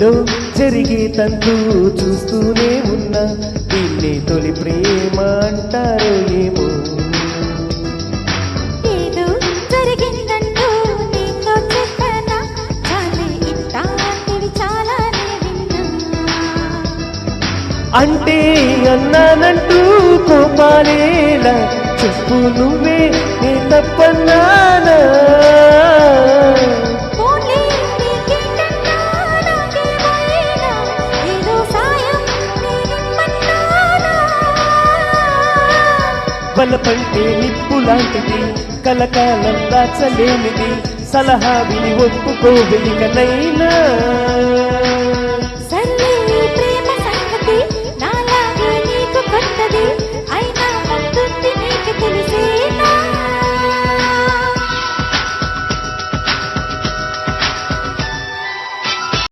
నీలో జరిగే తంతు చూస్తూనే ఉన్నా దీన్ని తొలి ప్రేమ అంటారో ఏమో ఏదో జరిగిందంటూ నీతో చెప్పనా చాలే ఇట్లాంటివి చాలానే విన్నా అంటే అన్నానంటూ కోపాలేలా చెప్పు నువ్వే నీ తప్పన్నానా పోనీ నీకేంటన్నా నాకేమైనా ఏదో సాయం నేనిమ్మన్నానా బలపంటే నిప్పు లాంటిది కలకాలం దాచలేనిది సలహా విని ఒప్పుకోవెలికనైనా